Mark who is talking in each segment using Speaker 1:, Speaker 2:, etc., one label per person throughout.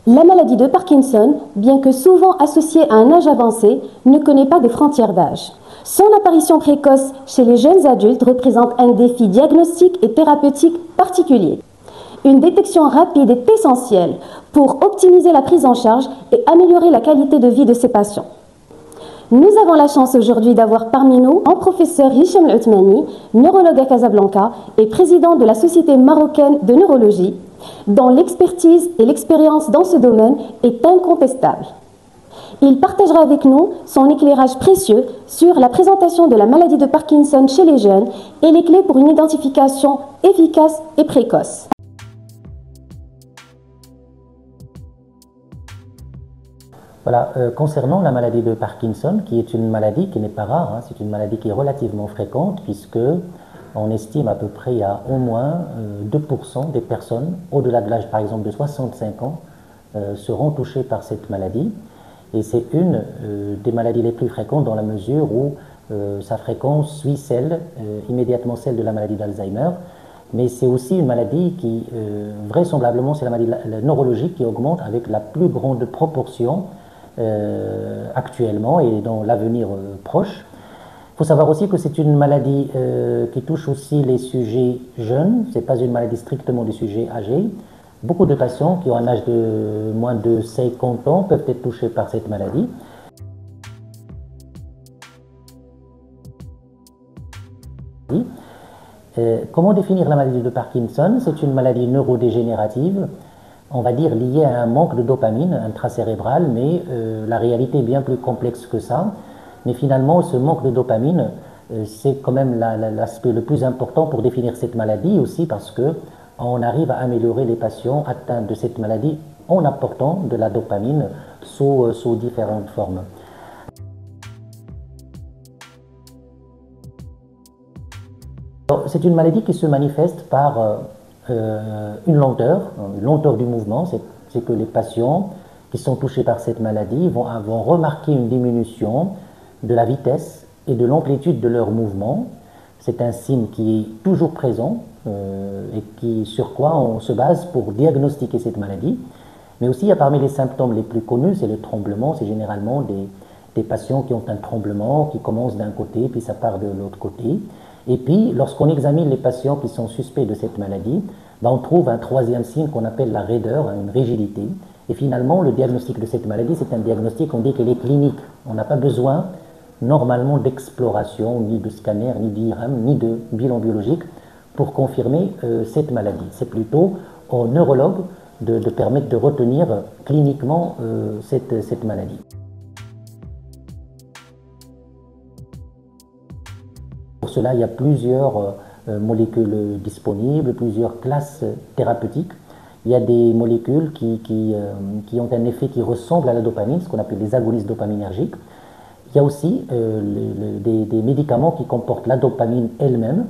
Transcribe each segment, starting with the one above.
Speaker 1: La maladie de Parkinson, bien que souvent associée à un âge avancé, ne connaît pas de frontières d'âge. Son apparition précoce chez les jeunes adultes représente un défi diagnostique et thérapeutique particulier. Une détection rapide est essentielle pour optimiser la prise en charge et améliorer la qualité de vie de ces patients. Nous avons la chance aujourd'hui d'avoir parmi nous un professeur Hicham Othmani, neurologue à Casablanca et président de la Société marocaine de neurologie, dont l'expertise et l'expérience dans ce domaine est incontestable. Il partagera avec nous son éclairage précieux sur la présentation de la maladie de Parkinson chez les jeunes et les clés pour une identification efficace et précoce.
Speaker 2: Voilà, concernant la maladie de Parkinson, qui est une maladie qui n'est pas rare, hein, c'est une maladie qui est relativement fréquente, puisque on estime à peu près à au moins 2% des personnes, au-delà de l'âge par exemple de 65 ans, seront touchées par cette maladie. Et c'est une des maladies les plus fréquentes dans la mesure où sa fréquence suit immédiatement celle de la maladie d'Alzheimer. Mais c'est aussi une maladie qui, vraisemblablement, c'est la maladie neurologique qui augmente avec la plus grande proportion actuellement et dans l'avenir proche. Il faut savoir aussi que c'est une maladie qui touche aussi les sujets jeunes, ce n'est pas une maladie strictement des sujets âgés. Beaucoup de patients qui ont un âge de moins de 50 ans peuvent être touchés par cette maladie. Comment définir la maladie de Parkinson? C'est une maladie neurodégénérative, on va dire liée à un manque de dopamine intracérébrale, mais la réalité est bien plus complexe que ça. Mais finalement, ce manque de dopamine, c'est quand même l'aspect le plus important pour définir cette maladie, aussi parce qu'on arrive à améliorer les patients atteints de cette maladie en apportant de la dopamine sous différentes formes. C'est une maladie qui se manifeste par une lenteur du mouvement. C'est que les patients qui sont touchés par cette maladie vont remarquer une diminution de la vitesse et de l'amplitude de leur mouvement. C'est un signe qui est toujours présent et sur quoi on se base pour diagnostiquer cette maladie. Mais aussi, il y a parmi les symptômes les plus connus, c'est le tremblement. C'est généralement des patients qui ont un tremblement qui commence d'un côté puis ça part de l'autre côté. Et puis, lorsqu'on examine les patients qui sont suspects de cette maladie, on trouve un troisième signe qu'on appelle la raideur, une rigidité. Et finalement, le diagnostic de cette maladie, c'est un diagnostic, on dit qu'elle est clinique. On n'a pas besoin, normalement, d'exploration, ni de scanner, ni d'IRM, ni de bilan biologique pour confirmer cette maladie. C'est plutôt au neurologue de permettre de retenir cliniquement cette maladie. Pour cela, il y a plusieurs molécules disponibles, plusieurs classes thérapeutiques. Il y a des molécules qui ont un effet qui ressemble à la dopamine, ce qu'on appelle les agonistes dopaminergiques. Il y a aussi des médicaments qui comportent la dopamine elle-même.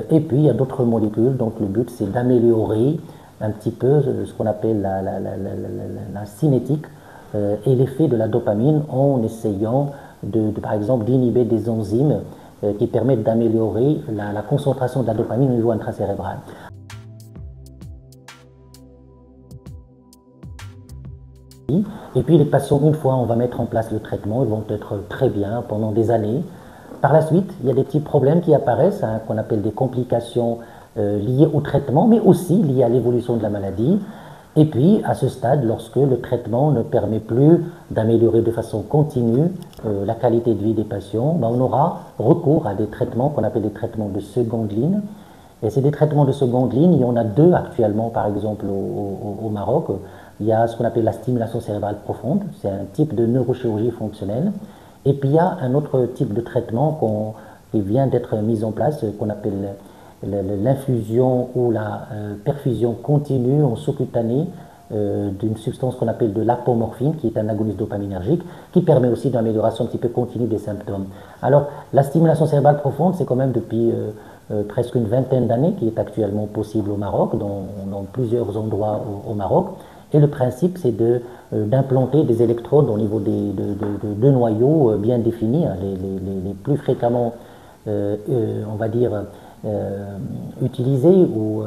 Speaker 2: Et puis, il y a d'autres molécules, donc le but, c'est d'améliorer un petit peu ce qu'on appelle la cinétique et l'effet de la dopamine en essayant, par exemple, d'inhiber des enzymes qui permettent d'améliorer la concentration de la dopamine au niveau intracérébral. Et puis les patients, une fois on va mettre en place le traitement, ils vont être très bien pendant des années. Par la suite, il y a des petits problèmes qui apparaissent, hein, qu'on appelle des complications liées au traitement, mais aussi liées à l'évolution de la maladie. Et puis, à ce stade, lorsque le traitement ne permet plus d'améliorer de façon continue la qualité de vie des patients, on aura recours à des traitements qu'on appelle des traitements de seconde ligne. Et c'est des traitements de seconde ligne, il y en a deux actuellement, par exemple, au Maroc. Il y a ce qu'on appelle la stimulation cérébrale profonde, c'est un type de neurochirurgie fonctionnelle. Et puis, il y a un autre type de traitement qui vient d'être mis en place, qu'on appelle l'infusion ou la perfusion continue en sous-cutanée d'une substance qu'on appelle de l'apomorphine, qui est un agoniste dopaminergique, qui permet aussi une amélioration un petit peu continue des symptômes. Alors, la stimulation cérébrale profonde, c'est quand même depuis presque une vingtaine d'années qui est actuellement possible au Maroc, dans plusieurs endroits au Maroc. Et le principe, c'est d'implanter des électrodes au niveau de deux noyaux bien définis, hein, les plus fréquemment, on va dire, utilisés ou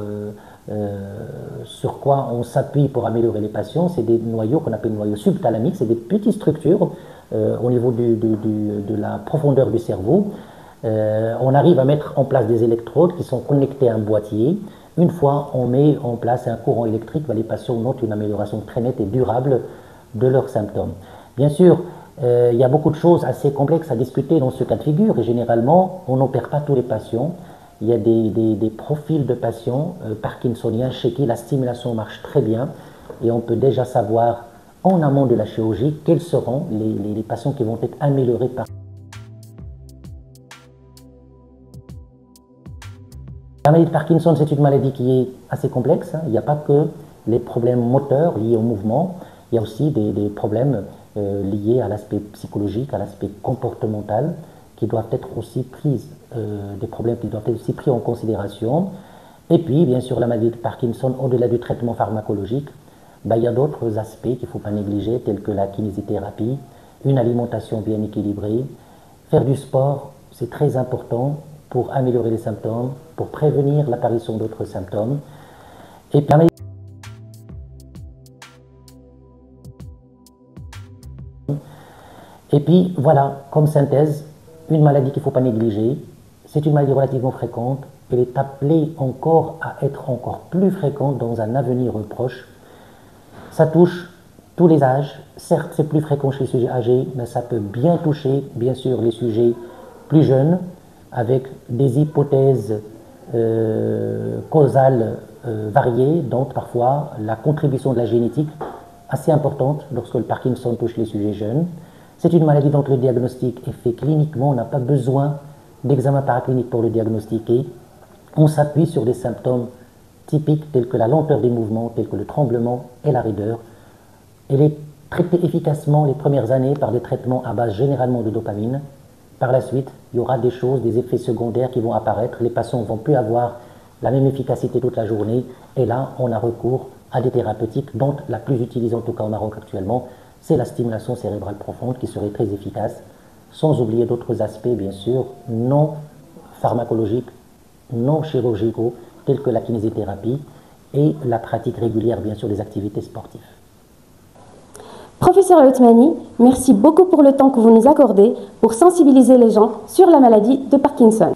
Speaker 2: sur quoi on s'appuie pour améliorer les patients, c'est des noyaux qu'on appelle noyaux subthalamiques, c'est des petites structures au niveau de la profondeur du cerveau. On arrive à mettre en place des électrodes qui sont connectées à un boîtier. Une fois on met en place un courant électrique, les patients notent une amélioration très nette et durable de leurs symptômes. Bien sûr, il y a beaucoup de choses assez complexes à discuter dans ce cas de figure et généralement, on n'opère pas tous les patients. Il y a des profils de patients parkinsoniens chez qui la stimulation marche très bien et on peut déjà savoir en amont de la chirurgie quels seront les patients qui vont être améliorés par. La maladie de Parkinson, c'est une maladie qui est assez complexe. Il n'y a pas que les problèmes moteurs liés au mouvement, il y a aussi des problèmes liés à l'aspect psychologique, à l'aspect comportemental, qui doivent être aussi pris, des problèmes qui doivent être aussi pris en considération. Et puis, bien sûr, la maladie de Parkinson, au-delà du traitement pharmacologique, il y a d'autres aspects qu'il ne faut pas négliger, tels que la kinésithérapie, une alimentation bien équilibrée, faire du sport, c'est très important pour améliorer les symptômes, pour prévenir l'apparition d'autres symptômes. Et puis, voilà, comme synthèse, une maladie qu'il ne faut pas négliger. C'est une maladie relativement fréquente. Elle est appelée encore à être encore plus fréquente dans un avenir proche. Ça touche tous les âges. Certes, c'est plus fréquent chez les sujets âgés, mais ça peut bien toucher, bien sûr, les sujets plus jeunes, avec des hypothèses causales variées, donc parfois la contribution de la génétique assez importante lorsque le Parkinson touche les sujets jeunes. C'est une maladie dont le diagnostic est fait cliniquement, on n'a pas besoin d'examen paraclinique pour le diagnostiquer. On s'appuie sur des symptômes typiques tels que la lenteur des mouvements, tels que le tremblement et la raideur. Elle est traitée efficacement les premières années par des traitements à base généralement de dopamine. Par la suite, il y aura des choses, des effets secondaires qui vont apparaître. Les patients ne vont plus avoir la même efficacité toute la journée. Et là, on a recours à des thérapeutiques, dont la plus utilisée en tout cas au Maroc actuellement, c'est la stimulation cérébrale profonde qui serait très efficace, sans oublier d'autres aspects, bien sûr, non pharmacologiques, non chirurgicaux, tels que la kinésithérapie et la pratique régulière, bien sûr, des activités sportives.
Speaker 1: Professeur Othmani, merci beaucoup pour le temps que vous nous accordez pour sensibiliser les gens sur la maladie de Parkinson.